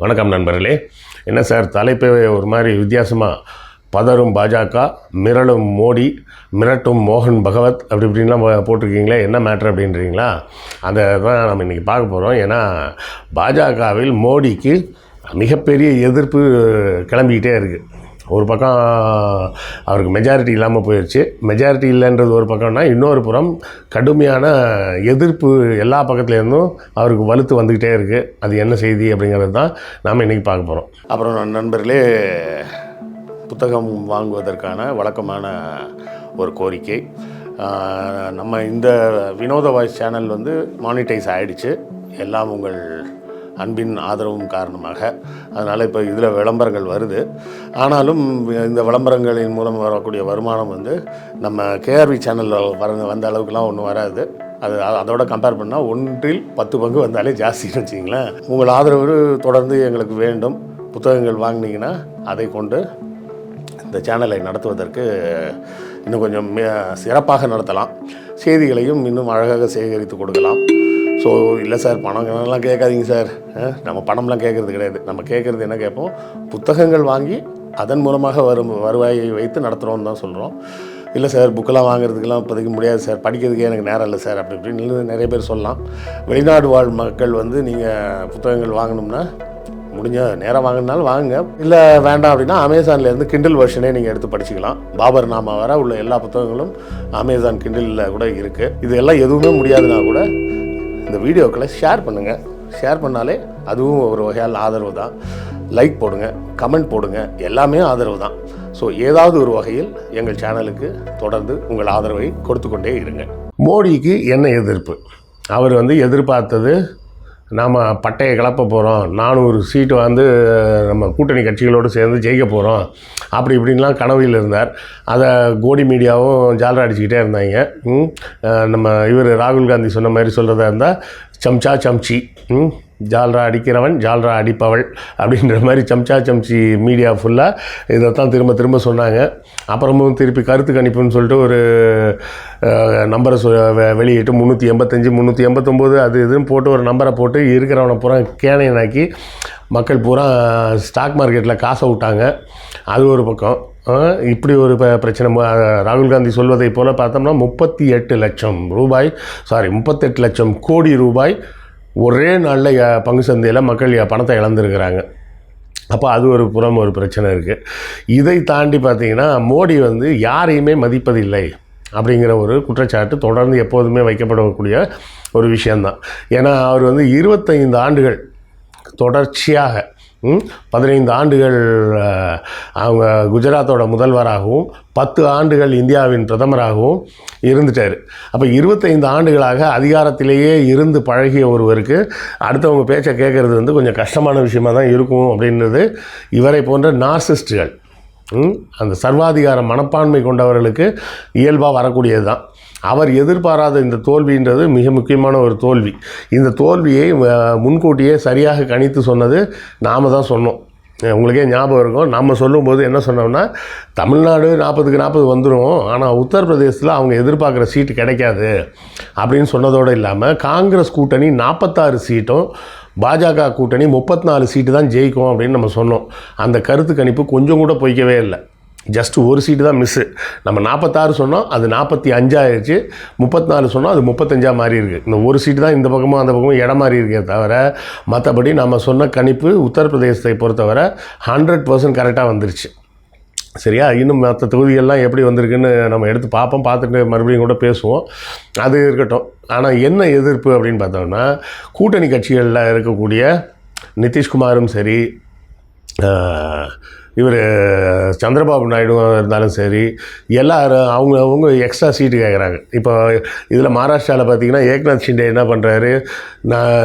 வணக்கம் நண்பர்களே. என்ன சார் தலைப்பே ஒரு மாதிரி வித்தியாசமாக பதறும் பாஜக, மிரளும் மோடி, மிரட்டும் மோகன் பகவத் அப்படி இப்படின்லாம் போட்டிருக்கீங்களே, என்ன மேட்ரு அப்படின்றீங்களா? அதை தான் நம்ம இன்றைக்கி பார்க்க போகிறோம். ஏன்னா பாஜகவில் மோடிக்கு மிகப்பெரிய எதிர்ப்பு கிளம்பிக்கிட்டே இருக்குது. ஒரு பக்கம் அவருக்கு மெஜாரிட்டி இல்லாமல் போயிடுச்சு. மெஜாரிட்டி இல்லைன்றது ஒரு பக்கம்னா, இன்னொரு புறம் கடுமையான எதிர்ப்பு எல்லா பக்கத்துலேருந்தும் அவருக்கு வலுத்து வந்துக்கிட்டே இருக்குது. அது என்ன செய்தி அப்படிங்கிறது தான் நாம் இன்றைக்கி பார்க்க போகிறோம். அப்புறம் நண்பர்களே, புத்தகம் வாங்குவதற்கான வழக்கமான ஒரு கோரிக்கை. நம்ம இந்த வினோத வாய்ஸ் சேனல் மானிட்டைஸ் ஆகிடுச்சு, எல்லாம் உங்கள் அன்பின் ஆதரவும் காரணமாக. அதனால் இப்போ இதில் விளம்பரங்கள் வருது. ஆனாலும் இந்த விளம்பரங்களின் மூலம் வரக்கூடிய வருமானம் நம்ம கேஆர்வி சேனலில் வந்த அளவுக்குலாம் ஒன்றும் வராது. அதோட கம்பேர் பண்ணால் 1/10 பங்கு வந்தாலே ஜாஸ்தின்னு வச்சிங்களேன். உங்கள் ஆதரவு தொடர்ந்து எங்களுக்கு வேண்டும். புத்தகங்கள் வாங்கினீங்கன்னா அதை கொண்டு இந்த சேனலை நடத்துவதற்கு இன்னும் கொஞ்சம் சிறப்பாக நடத்தலாம். செய்திகளையும் இன்னும் அழகாக சேகரித்து கொடுக்கலாம். ஸோ இல்லை சார், பணங்கள்லாம் கேட்காதீங்க சார். நம்ம பணம்லாம் கேட்குறது கிடையாது. நம்ம கேட்குறது என்ன கேட்போம், புத்தகங்கள் வாங்கி அதன் மூலமாக வருவாயை வைத்து நடத்துகிறோன்னு தான் சொல்கிறோம். இல்லை சார், புக்கெல்லாம் வாங்குறதுக்கெல்லாம் இப்போதைக்கு முடியாது சார், படிக்கிறதுக்கே எனக்கு நேரம் இல்லை சார் அப்படி இப்படின்னு நிறைய பேர் சொல்லலாம். வெளிநாடு வாழ் மக்கள் நீங்கள் புத்தகங்கள் வாங்கணும்னா முடிஞ்ச நேரம் வாங்கினாலும் வாங்குங்க. இல்லை வேண்டாம் அப்படின்னா அமேசான்லேருந்து கிண்டில் வெர்ஷனே நீங்கள் எடுத்து படிச்சுக்கலாம். பாபர் நாமா வர உள்ள எல்லா புத்தகங்களும் அமேசான் கிண்டிலில் கூட இருக்குது. இது எல்லாம் எதுவுமே முடியாதுன்னா கூட இந்த வீடியோக்களை ஷேர் பண்ணுங்கள். ஷேர் பண்ணாலே அதுவும் ஒரு வகையால் ஆதரவு தான். லைக் போடுங்க, கமெண்ட் போடுங்க, எல்லாமே ஆதரவு தான். ஸோ ஏதாவது ஒரு வகையில் எங்கள் சேனலுக்கு தொடர்ந்து உங்கள் ஆதரவை கொடுத்து கொண்டே இருங்க. மோடிக்கு என்ன எதிர்ப்பு? அவர் எதிர்பார்த்தது நாம் பட்டையை கிளப்ப போகிறோம், 400 சீட்டு நம்ம கூட்டணி கட்சிகளோடு சேர்ந்து ஜெயிக்க போகிறோம் அப்படி இப்படின்லாம் கனவில் இருந்தார். அதை கோடி மீடியாவும் ஜால்ரா அடிச்சுக்கிட்டே இருந்தாங்க. நம்ம இவர் ராகுல் காந்தி சொன்ன மாதிரி சொல்கிறதா இருந்தால் சம்ச்சா சம்ச்சி, ஜால்ரா அடிக்கிறவன் ஜால்ரா அடிப்பவள் அப்படின்ற மாதிரி சம்ச்சா சம்ச்சி மீடியா ஃபுல்லாக இதைத்தான் திரும்ப திரும்ப சொன்னாங்க. அப்புறமும் திருப்பி கருத்து கணிப்புன்னு சொல்லிட்டு ஒரு நம்பரை வெளியிட்டு 385 389 அது இதுன்னு போட்டு ஒரு நம்பரை போட்டு இருக்கிறவனை பூரா கேனையனாக்கி மக்கள் பூரா ஸ்டாக் மார்க்கெட்டில் காசை விட்டாங்க. அது ஒரு பக்கம். இப்படி ஒரு பிரச்சனை. ராகுல் காந்தி சொல்வதை போல் பார்த்தோம்னா 38 லட்சம் கோடி ரூபாய் ஒரே நாளில் பங்கு சந்தையில் மக்கள் பணத்தை இழந்திருக்கிறாங்க. அப்போ அது ஒரு புறம் ஒரு பிரச்சனை இருக்குது. இதை தாண்டி பார்த்திங்கன்னா மோடி யாரையுமே மதிப்பதில்லை அப்படிங்கிற ஒரு குற்றச்சாட்டு தொடர்ந்து எப்போதுமே வைக்கப்படக்கூடிய ஒரு விஷயந்தான். ஏன்னா அவர் 25 ஆண்டுகள் தொடர்ச்சியாக 15 ஆண்டுகள் அவங்க குஜராத்தோட முதல்வராகவும் 10 ஆண்டுகள் இந்தியாவின் பிரதமராகவும் இருந்துட்டார். அப்போ 25 ஆண்டுகளாக அதிகாரத்திலேயே இருந்து பழகிய ஒருவருக்கு அடுத்தவங்க பேச்சை கேட்குறது கொஞ்சம் கஷ்டமான விஷயமாக தான் இருக்கும் அப்படின்றது இவரை போன்ற நார்சிஸ்டுகள், அந்த சர்வாதிகார மனப்பான்மை கொண்டவர்களுக்கு இயல்பாக வரக்கூடியது தான். அவர் எதிர்பாராத இந்த தோல்வின்றது மிக முக்கியமான ஒரு தோல்வி. இந்த தோல்வியை முன்கூட்டியே சரியாக கணித்து சொன்னது நாம் தான் சொன்னோம். உங்களுக்கே ஞாபகம் இருக்கும், நம்ம சொல்லும்போது என்ன சொன்னோம்னா, தமிழ்நாடு 40க்கு 40 வந்துடும், ஆனால் உத்தரப்பிரதேசத்தில் அவங்க எதிர்பார்க்குற சீட்டு கிடைக்காது அப்படின்னு சொன்னதோடு இல்லாமல் காங்கிரஸ் கூட்டணி 46 சீட்டும் பாஜக கூட்டணி 34 சீட்டு தான் ஜெயிக்கும் அப்படின்னு நம்ம சொன்னோம். அந்த கருத்து கணிப்பு கொஞ்சம் கூட பொய்க்கவே இல்லை. ஜஸ்ட் ஒரு சீட்டு தான் மிஸ்ஸு. நம்ம 46 சொன்னோம், அது 45 ஆயிடுச்சு. 34 சொன்னோம், அது 35 மாறி இருக்குது. இந்த ஒரு சீட்டு தான் இந்த பக்கமும் அந்த பக்கமும் இடம் மாறி இருக்கே தவிர மற்றபடி நம்ம சொன்ன கணிப்பு உத்தரப்பிரதேசத்தை பொறுத்தவரை 100% கரெக்டாக வந்துருச்சு. சரியா? இன்னும் மற்ற தொகுதிகள்லாம் எப்படி வந்திருக்குன்னு நம்ம எடுத்து பார்ப்போம். பார்த்துட்டு மறுபடியும் கூட பேசுவோம். அது இருக்கட்டும். ஆனால் என்ன எதிர்ப்பு அப்படின்னு பார்த்தோம்னா, கூட்டணி கட்சிகளில் இருக்கக்கூடிய நிதிஷ்குமாரும் சரி, இவர் சந்திரபாபு நாயுடு இருந்தாலும் சரி, எல்லோரும் அவங்க எக்ஸ்ட்ரா சீட்டு கேட்குறாங்க. இப்போ இதில் மகாராஷ்டிராவில் பார்த்திங்கன்னா ஏக்நாத் ஷிண்டே என்ன பண்ணுறாரு,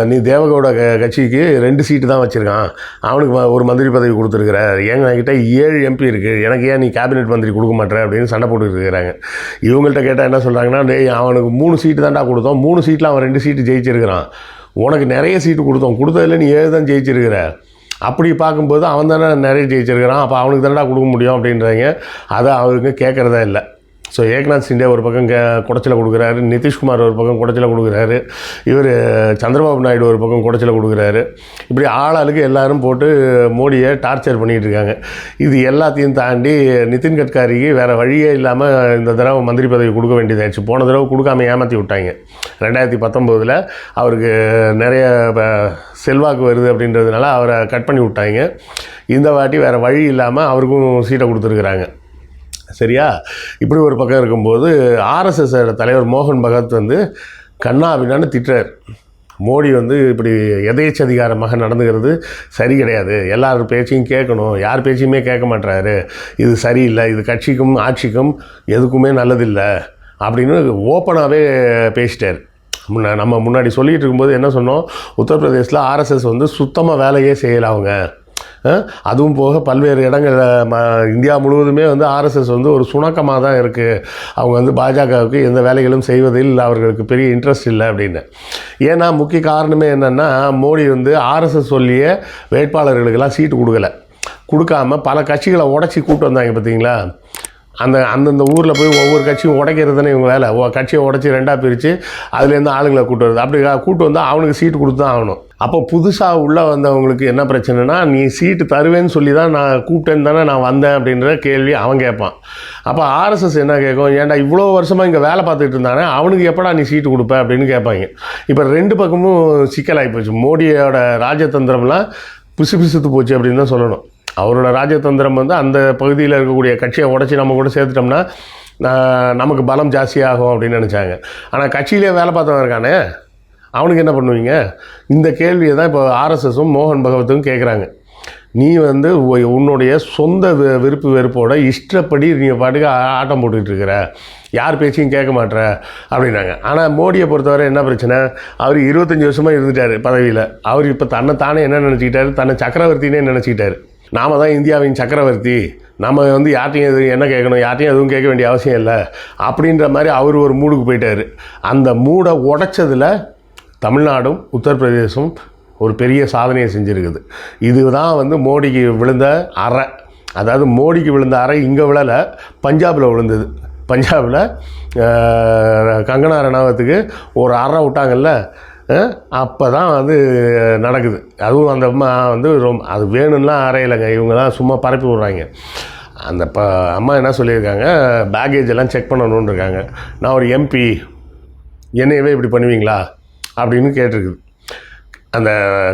நீ தேவகவுட கட்சிக்கு 2 சீட்டு தான் வச்சுருக்கான், அவனுக்கு ஒரு மந்திரி பதவி கொடுத்துருக்குற, என்கிட்ட 7 MP இருக்குது, எனக்கு ஏன் நீ கேபினெட் மந்திரி கொடுக்க மாட்டேற அப்படின்னு சண்டை போட்டுக்கிட்டு இருக்கிறாங்க. இவங்கள்ட்ட கேட்டால் என்ன சொல்கிறாங்கன்னா, அவனுக்கு 3 சீட்டு தான்டா கொடுத்தோம், 3 சீட்டில் அவன் 2 சீட்டு ஜெயிச்சிருக்கிறான், உனக்கு நிறைய சீட்டு கொடுத்தோம், கொடுத்ததில் நீ 7 தான் ஜெயிச்சிருக்கிற, அப்படி பார்க்கும்போது அவன் தானே நிறைய ஜெயிச்சிருக்கிறான், அப்போ அவனுக்கு தானடா கொடுக்க முடியும் அப்படின்றாங்க. அதை அவருக்கு கேட்குறதா இல்லை. ஸோ ஏக்நாத் சிண்டே ஒரு பக்கம் குடைச்சலை கொடுக்குறாரு, நிதிஷ்குமார் ஒரு பக்கம் குடைச்சலை கொடுக்குறாரு, இவர் சந்திரபாபு நாயுடு ஒரு பக்கம் குடைச்சலை கொடுக்குறாரு. இப்படி ஆளாளுக்கு எல்லாரும் போட்டு மோடியை டார்ச்சர் பண்ணிகிட்டு இருக்காங்க. இது எல்லாத்தையும் தாண்டி நிதின் கட்காரிக்கு வேறு வழியே இல்லாமல் இந்த தடவை மந்திரி பதவி கொடுக்க வேண்டியதாச்சு. போன தடவை கொடுக்காம ஏமாற்றி விட்டாங்க. 2019 அவருக்கு நிறைய செல்வாக்கு வருது அப்படின்றதுனால அவரை கட் பண்ணி விட்டாங்க. இந்த வாட்டி வேறு வழி இல்லாமல் அவருக்கும் சீட்டை கொடுத்துருக்குறாங்க. சரியா? இப்படி ஒரு பக்கம் இருக்கும்போது ஆர்எஸ்எஸ் தலைவர் மோகன் பகவத் வந்து கண்ணாபின்னான்னு திட்டுறார். மோடி வந்து இப்படி எதேச்சதிகாரமாக நடந்துக்கிறது சரி கிடையாது, எல்லார் பேச்சையும் கேட்கணும், யார் பேச்சையுமே கேட்க மாட்டாரு, இது சரியில்லை, இது கட்சிக்கும் ஆட்சிக்கும் எதுக்குமே நல்லதில்லை அப்படின்னு ஓப்பனாகவே பேசிட்டார். நம்ம முன்னாடி சொல்லிகிட்டு இருக்கும்போது என்ன சொன்னோம், உத்தரப்பிரதேசில் ஆர்எஸ்எஸ் வந்து சுத்தமாக வேலையே செய்யலை அவங்க. அதுவும் போக பல்வேறு இடங்களில் இந்தியா முழுவதுமே வந்து ஆர்எஸ்எஸ் வந்து ஒரு சுணக்கமாக தான் இருக்குது. அவங்க வந்து பாஜகவுக்கு எந்த வேலைகளும் செய்வதில் அவர்களுக்கு பெரிய இன்ட்ரெஸ்ட் இல்லை அப்படின்னு. ஏன்னா முக்கிய காரணமே என்னென்னா, மோடி வந்து ஆர்எஸ்எஸ் சொல்லிய வேட்பாளர்களுக்கெல்லாம் சீட்டு கொடுக்காம பல கட்சிகளை உடச்சி கூப்பிட்டு வந்தாங்க பார்த்தீங்களா. அந்தந்த ஊரில் போய் ஒவ்வொரு கட்சியும் உடைக்கிறது தானே இவங்க வேலை. கட்சியை உடச்சி 2ஆக பிரித்து அதுலேருந்து ஆளுங்களை கூட்டு வருது. அப்படி கூட்டு வந்தால் அவனுக்கு சீட்டு கொடுத்து தான் ஆகணும். அப்போ புதுசாக உள்ளே வந்தவங்களுக்கு என்ன பிரச்சனைனா, நீ சீட்டு தருவேன்னு சொல்லி தான் நான் கூப்பிட்டேன்னு தானே நான் வந்தேன் அப்படின்ற கேள்வி அவன் கேட்பான். அப்போ ஆர்எஸ்எஸ் என்ன கேட்கும், ஏன்டா இவ்வளோ வருஷமாக இங்கே வேலை பார்த்துட்டு இருந்தானே அவனுக்கு எப்படா நீ சீட்டு கொடுப்ப அப்படின்னு கேட்பாங்க. இப்போ 2 பக்கமும் சிக்கலாகி போச்சு. மோடியோட ராஜதந்திரம்லாம் பிசுத்து போச்சு அப்படின்னு தான் சொல்லணும். அவரோட ராஜதந்திரம் வந்து அந்த பகுதியில் இருக்கக்கூடிய கட்சியை உடச்சி நம்ம கூட சேர்த்துட்டோம்னா நமக்கு பலம் ஜாஸ்தியாகும் அப்படின்னு நினச்சாங்க. ஆனால் கட்சியிலே வேலை பார்த்தவன் இருக்கானே, அவனுக்கு என்ன பண்ணுவீங்க? இந்த கேள்வியை தான் இப்போ ஆர்எஸ்எஸும் மோகன் பகவத்தும் கேட்குறாங்க. நீ வந்து உன்னுடைய சொந்த விருப்பு வெறுப்போட இஷ்டப்படி நீ பாட்டுக்கு ஆட்டம் போட்டுக்கிட்டு இருக்கிற, யார் பேச்சையும் கேட்க மாட்டேற அப்படின்னாங்க. ஆனால் மோடியை பொறுத்தவரை என்ன பிரச்சனை, அவர் 25 வருஷமாக இருந்துட்டார் பதவியில். அவர் இப்போ தானே என்ன நினச்சிக்கிட்டாரு, தன்னை சக்கரவர்த்தினே நினச்சிக்கிட்டாரு. நாம் தான் இந்தியாவின் சக்கரவர்த்தி, நம்ம வந்து யார்ட்டையும் எது என்ன கேட்கணும், யார்ட்டையும் எதுவும் கேட்க வேண்டிய அவசியம் இல்லை அப்படின்ற மாதிரி அவர் ஒரு மூடுக்கு போயிட்டார். அந்த மூடை உடைச்சதில் தமிழ்நாடும் உத்தரப்பிரதேசம் ஒரு பெரிய சாதனையை செஞ்சுருக்குது. இதுதான் வந்து மோடிக்கு விழுந்த அறை. அதாவது மோடிக்கு விழுந்த அறை இங்கே விழலை, பஞ்சாபில் விழுந்தது. பஞ்சாபில் கங்கனா ரணாவத்துக்கு ஒரு அறை விட்டாங்கல்ல, அப்போ தான் வந்து நடக்குது. அதுவும் அந்த அம்மா வந்து அது வேணும்லாம் அறையிலைங்க, இவங்க தான் சும்மா பரப்பி விட்றாங்க. அந்த அம்மா என்ன சொல்லியிருக்காங்க, பேக்கேஜ் எல்லாம் செக் பண்ணணுன்னு இருக்காங்க. நான் ஒரு எம்பி, என்னையவே இப்படி பண்ணுவீங்களா அப்படின்னு கேட்டிருக்குது அந்த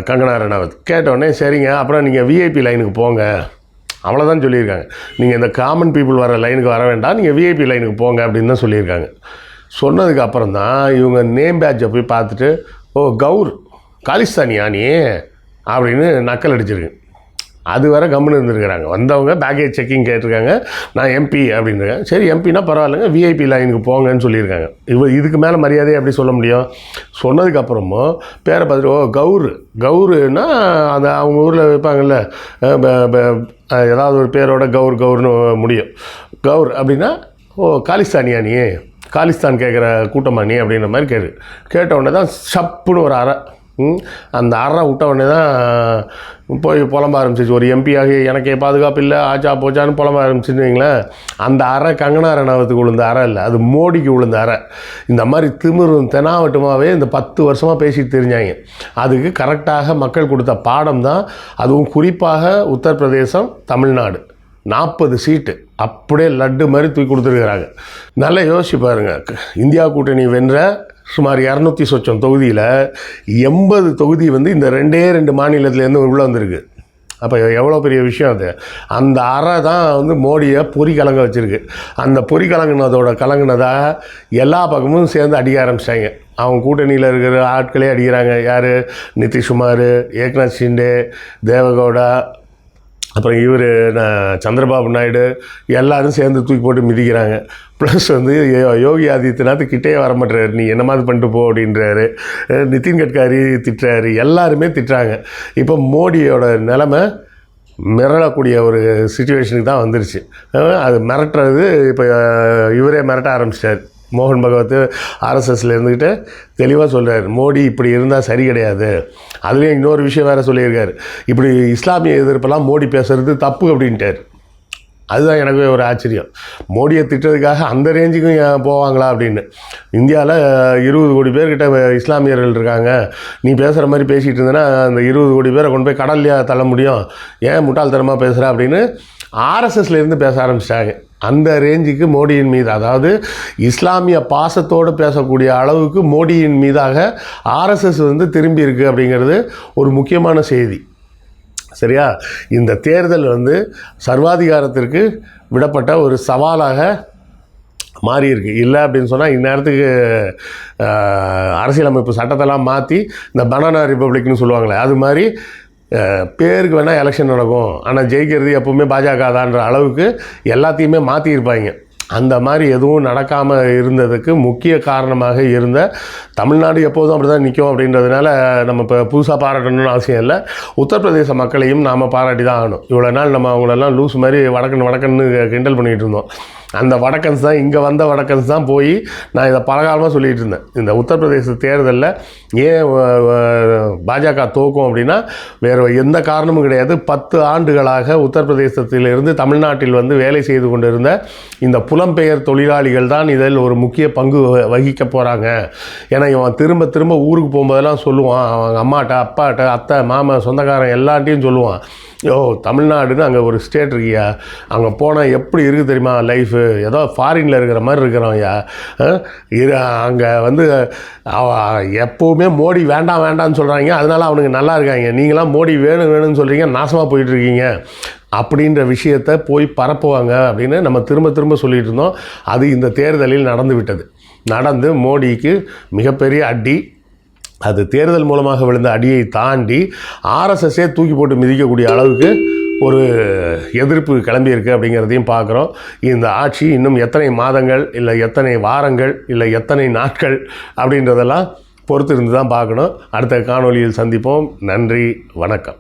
கங்கனா ரணாவத். கேட்டோடனே சரிங்க, அப்புறம் நீங்கள் விஐபி லைனுக்கு போங்க, அவ்வளோதான் சொல்லியிருக்காங்க. நீங்கள் இந்த காமன் பீப்புள் வர லைனுக்கு வர வேண்டாம், நீங்கள் விஐபி லைனுக்கு போங்க அப்படின்னு தான் சொல்லியிருக்காங்க. சொன்னதுக்கு அப்புறம் தான் இவங்க நேம் பேட்சை போய் பார்த்துட்டு, ஓ கவுர் காலிஸ்தானியா நீ அப்படின்னு நக்கல் அடிச்சிருக்கு. அது வரை கம்முன்னு இருந்துருக்கிறாங்க. வந்தவங்க பேக்கேஜ் செக்கிங் கேட்டிருக்காங்க, நான் எம்பி அப்படின்றாங்க. சரி எம்பினா பரவாயில்லைங்க, விஐபி லைனுக்கு போங்கன்னு சொல்லியிருக்காங்க. இதுக்கு மேலே மரியாதையை எப்படி சொல்ல முடியும்? சொன்னதுக்கப்புறமும் பேரை பார்த்துட்டு, ஓ கவுருன்னா அந்த அவங்க ஊரில் வைப்பாங்கள்ல, ஏதாவது ஒரு பேரோட கவுர்னு முடியும். கவுர் அப்படின்னா, ஓ காலிஸ்தானியா நீ, காலிஸ்தான் கேட்குற கூட்டமா நீ அப்படின்ற மாதிரி கேட்ட உடனே தான் சப்புன்னு ஒரு அறை. அந்த அறை விட்ட உடனே தான் போய் புலம்ப ஆரம்பிச்சிச்சு. ஒரு எம்பியாகி எனக்கே பாதுகாப்பு இல்லை, ஆச்சா போச்சான்னு புலம்ப ஆரம்பிச்சுன்னு வைங்களேன். அந்த அறை கங்கனா ரணாவத்துக்கு விழுந்த அறை இல்லை, அது மோடிக்கு விழுந்த அறை. இந்த மாதிரி திமிரும் தெனாவட்டுமாகவே இந்த 10 வருஷமாக பேசிட்டு தெரிஞ்சாங்க. அதுக்கு கரெக்டாக மக்கள் கொடுத்த பாடம் தான். அதுவும் குறிப்பாக உத்தரப்பிரதேசம், தமிழ்நாடு 40 சீட்டு அப்படியே லட்டு மாதிரி தூக்கி கொடுத்துருக்குறாங்க. நல்லா யோசிச்சு பாருங்கள், இந்தியா கூட்டணி வென்ற சுமார் 200 சொச்சம் தொகுதியில் 80 தொகுதி வந்து இந்த 2 மாநிலத்துலேருந்து உள்ளே வந்திருக்கு. அப்போ எவ்வளோ பெரிய விஷயம் அது. அந்த அறை தான் வந்து மோடியை பொறி கலங்க வச்சுருக்கு. அந்த பொறி கலங்கினதாக எல்லா பக்கமும் சேர்ந்து அடிக்க ஆரம்பிச்சிட்டாங்க. அவங்க கூட்டணியில் இருக்கிற ஆட்களே அடிக்கிறாங்க. யார்? நிதிஷ்குமார், ஏக்நாத் ஷிண்டே, தேவகவுடா, அப்புறம் இவர் சந்திரபாபு நாயுடு எல்லாரும் சேர்ந்து தூக்கி போட்டு மிதிக்கிறாங்க. ப்ளஸ் வந்து யோகி ஆதித்யநாத் கிட்டே வர மாட்டேறாரு, நீ என்ன மாதிரி பண்ணிட்டு போ அப்படின்றாரு. நிதின் கட்காரி திட்டுறாரு, எல்லாருமே திட்டுறாங்க. இப்போ மோடியோட நிலைமை மிரளக்கூடிய ஒரு சிச்சுவேஷனுக்கு தான் வந்துருச்சு. அது மிரட்டுறது இப்போ இவரே மிரட்ட ஆரம்பிச்சிட்டார். மோகன் பகவத் ஆர்எஸ்எஸ்ல இருந்துக்கிட்டு தெளிவாக சொல்கிறார், மோடி இப்படி இருந்தால் சரி கிடையாது. அதுலேயும் இன்னொரு விஷயம் வேறு சொல்லியிருக்காரு, இப்படி இஸ்லாமிய எதிர்ப்பெல்லாம் மோடி பேசுகிறது தப்பு அப்படின்ட்டார். அதுதான் எனக்கு ஒரு ஆச்சரியம். மோடியை திட்டதுக்காக அந்த ரேஞ்சுக்கும் போவாங்களா அப்படின்னு. இந்தியாவில் 20 கோடி பேர்கிட்ட இஸ்லாமியர்கள் இருக்காங்க, நீ பேசுகிற மாதிரி பேசிகிட்டு இருந்தேன்னா அந்த 20 கோடி பேரை கொண்டு போய் கடல்லையா தள்ள முடியும், ஏன் முட்டாள்தனமாக பேசுகிற அப்படின்னு ஆர்எஸ்எஸ்லேருந்து பேச ஆரம்பிச்சிட்டாங்க. அந்த ரேஞ்சுக்கு மோடியின் மீது, அதாவது இஸ்லாமிய பாசத்தோடு பேசக்கூடிய அளவுக்கு மோடியின் மீதாக ஆர்எஸ்எஸ் திரும்பி இருக்குது அப்படிங்கிறது ஒரு முக்கியமான செய்தி. சரியா? இந்த தேர்தல் சர்வாதிகாரத்திற்கு விடப்பட்ட ஒரு சவாலாக மாறியிருக்கு. இல்லை அப்படின்னு சொன்னால் இந்நேரத்துக்கு அரசியலமைப்பு சட்டத்தெல்லாம் மாற்றி இந்த பனானா ரிப்பப்ளிக்னு சொல்லுவாங்களே, அது மாதிரி பேருக்கு வேணால் எலெக்ஷன் நடக்கும், ஆனால் ஜெயிக்கிறது எப்போவுமே பாஜக தான்ற அளவுக்கு எல்லாத்தையுமே மாற்றியிருப்பாங்க. அந்த மாதிரி எதுவும் நடக்காமல் இருந்ததுக்கு முக்கிய காரணமாக இருந்த தமிழ்நாடு எப்போதும் அப்படி தான் நிற்கும் அப்படின்றதுனால நம்ம இப்போ புதுசாக பாராட்டணும்னு அவசியம் இல்லை. உத்தரப்பிரதேச மக்களையும் நாம் பாராட்டி தான் ஆகணும். இவ்வளோ நாள் நம்ம அவங்களெல்லாம் லூஸ் மாதிரி வடக்கன்னு கிண்டல் பண்ணிகிட்டு இருந்தோம். அந்த வடக்கன்ஸ் தான், இங்கே வந்த வடக்கன்ஸ் தான் போய் நான் இதை பலகாலமாக சொல்லிகிட்டு இருந்தேன். இந்த உத்தரப்பிரதேச தேர்தலில் ஏன் பாஜக தோக்கும் அப்படின்னா வேறு எந்த காரணமும் கிடையாது. 10 ஆண்டுகளாக உத்தரப்பிரதேசத்திலிருந்து தமிழ்நாட்டில் வேலை செய்து கொண்டிருந்த இந்த புலம்பெயர் தொழிலாளிகள் தான் இதில் ஒரு முக்கிய பங்கு வகிக்க போகிறாங்க. ஏன்னா இவன் திரும்ப திரும்ப ஊருக்கு போகும்போதெல்லாம் சொல்லுவான், அவங்க அம்மாட்ட அப்பாட்ட அத்தை மாமா சொந்தக்காரன் எல்லார்ட்டையும் சொல்லுவான், யோ தமிழ்நாடுன்னு அங்கே ஒரு ஸ்டேட் இருக்கியா, அங்கே போனால் எப்படி இருக்குது தெரியுமா லைஃபு, ஏதோ ஃபாரினில் இருக்கிற மாதிரி இருக்கிறவன்யா, அங்கே எப்போவுமே மோடி வேண்டாம் வேண்டாம்னு சொல்கிறாங்க, அதனால அவனுக்கு நல்லா இருக்காங்க, நீங்களாம் மோடி வேணும் வேணும்னு சொல்கிறீங்க, நாசமாக போயிட்டுருக்கீங்க அப்படின்ற விஷயத்தை போய் பரப்புவாங்க அப்படின்னு நம்ம திரும்ப திரும்ப சொல்லிகிட்டு இருந்தோம். அது இந்த தேர்தலில் நடந்து விட்டது. நடந்து மோடிக்கு மிகப்பெரிய அடி. அது தேர்தல் மூலமாக விழுந்த அடியை தாண்டி ஆர்எஸ்எஸ்ஸே தூக்கி போட்டு மிதிக்கக்கூடிய அளவுக்கு ஒரு எதிர்ப்பு கிளம்பியிருக்கு அப்படிங்கிறதையும் பார்க்குறோம். இந்த ஆட்சி இன்னும் எத்தனை மாதங்கள் இல்லை எத்தனை வாரங்கள் இல்லை எத்தனை நாட்கள் அப்படின்றதெல்லாம் பொறுத்து இருந்து தான் பார்க்கணும். அடுத்த காணொளியில் சந்திப்போம். நன்றி, வணக்கம்.